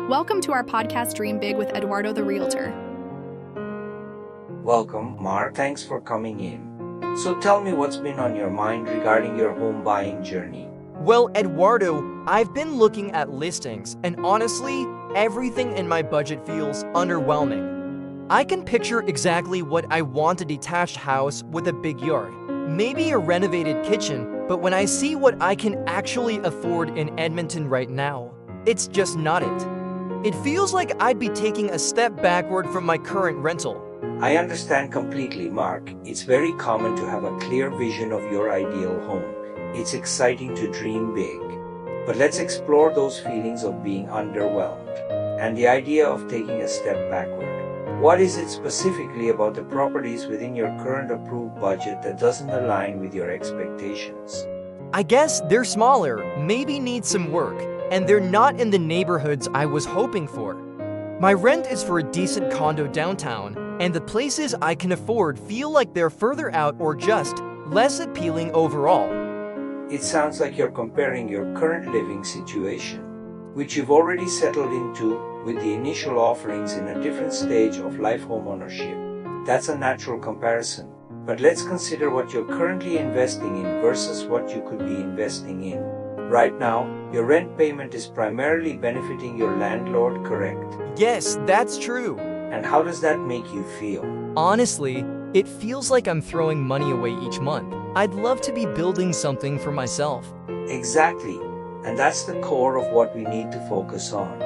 Welcome to our podcast Dream Big with Eduardo the Realtor. Welcome, Mark. Thanks for coming in. So tell me what's been on your mind regarding your home buying journey. Well, Eduardo, I've been looking at listings, and honestly, everything in my budget feels underwhelming. I can picture exactly what I want: a detached house with a big yard, maybe a renovated kitchen, but when I see what I can actually afford in Edmonton right now, it's just not it. It feels like I'd be taking a step backward from my current rental. I understand completely, Mark. It's very common to have a clear vision of your ideal home. It's exciting to dream big. But let's explore those feelings of being underwhelmed and the idea of taking a step backward. What is it specifically about the properties within your current approved budget that doesn't align with your expectations? I guess they're smaller, maybe need some work, and they're not in the neighborhoods I was hoping for. My rent is for a decent condo downtown, and the places I can afford feel like they're further out or just less appealing overall. It sounds like you're comparing your current living situation, which you've already settled into, with the initial offerings in a different stage of life homeownership. That's a natural comparison. But let's consider what you're currently investing in versus what you could be investing in. Right now, your rent payment is primarily benefiting your landlord, correct? Yes, that's true. And how does that make you feel? Honestly, it feels like I'm throwing money away each month. I'd love to be building something for myself. Exactly. And that's the core of what we need to focus on.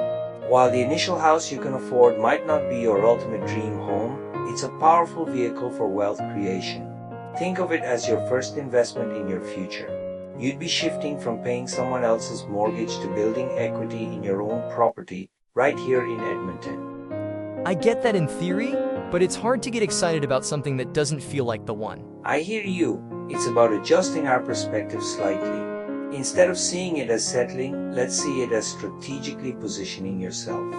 While the initial house you can afford might not be your ultimate dream home, it's a powerful vehicle for wealth creation. Think of it as your first investment in your future. You'd be shifting from paying someone else's mortgage to building equity in your own property right here in Edmonton. I get that in theory, but it's hard to get excited about something that doesn't feel like the one. I hear you. It's about adjusting our perspective slightly. Instead of seeing it as settling, let's see it as strategically positioning yourself.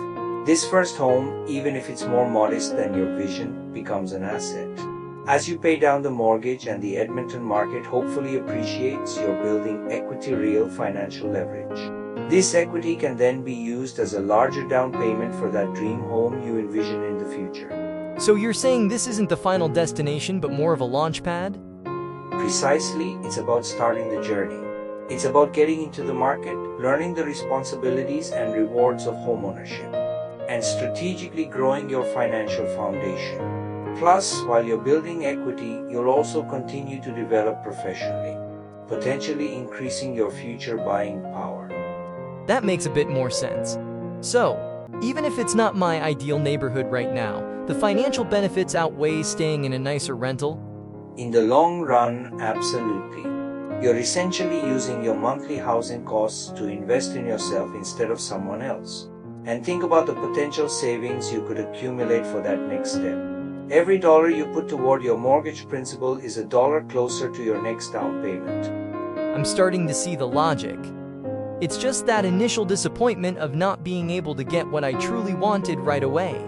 This first home, even if it's more modest than your vision, becomes an asset. As you pay down the mortgage and the Edmonton market hopefully appreciates, you're building equity, real financial leverage. This equity can then be used as a larger down payment for that dream home you envision in the future. So you're saying this isn't the final destination, but more of a launch pad? Precisely, it's about starting the journey. It's about getting into the market, learning the responsibilities and rewards of homeownership, and strategically growing your financial foundation. Plus, while you're building equity, you'll also continue to develop professionally, potentially increasing your future buying power. That makes a bit more sense. So, even if it's not my ideal neighborhood right now, the financial benefits outweigh staying in a nicer rental? In the long run, absolutely. You're essentially using your monthly housing costs to invest in yourself instead of someone else. And think about the potential savings you could accumulate for that next step. Every dollar you put toward your mortgage principal is a dollar closer to your next down payment. I'm starting to see the logic. It's just that initial disappointment of not being able to get what I truly wanted right away.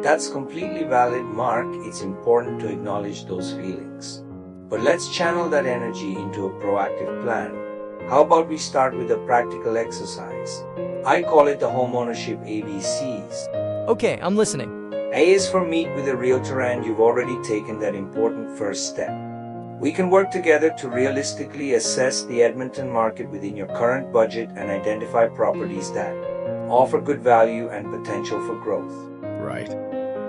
That's completely valid, Mark. It's important to acknowledge those feelings. But let's channel that energy into a proactive plan. How about we start with a practical exercise? I call it the homeownership ABCs. Okay, I'm listening. A is for meet with a realtor, and you've already taken that important first step. We can work together to realistically assess the Edmonton market within your current budget and identify properties that offer good value and potential for growth. Right.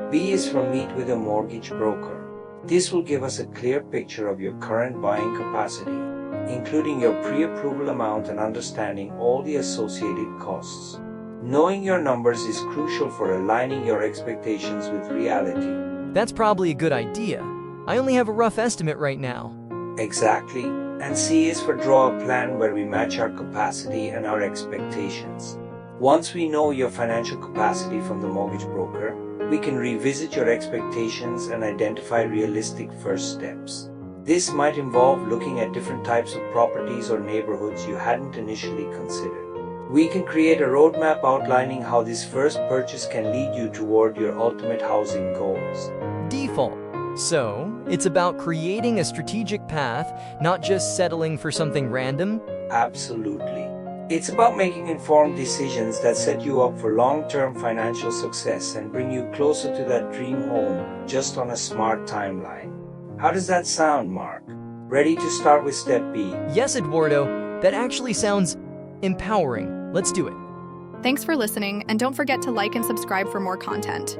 B is for meet with a mortgage broker. This will give us a clear picture of your current buying capacity, including your pre-approval amount and understanding all the associated costs. Knowing your numbers is crucial for aligning your expectations with reality. That's probably a good idea. I only have a rough estimate right now. Exactly. And C is for draw a plan where we match our capacity and our expectations. Once we know your financial capacity from the mortgage broker, we can revisit your expectations and identify realistic first steps. This might involve looking at different types of properties or neighborhoods you hadn't initially considered. We can create a roadmap outlining how this first purchase can lead you toward your ultimate housing goals. Default. So, it's about creating a strategic path, not just settling for something random? Absolutely. It's about making informed decisions that set you up for long-term financial success and bring you closer to that dream home just on a smart timeline. How does that sound, Mark? Ready to start with step B? Yes, Eduardo, that actually sounds empowering. Let's do it. Thanks for listening, and don't forget to like and subscribe for more content.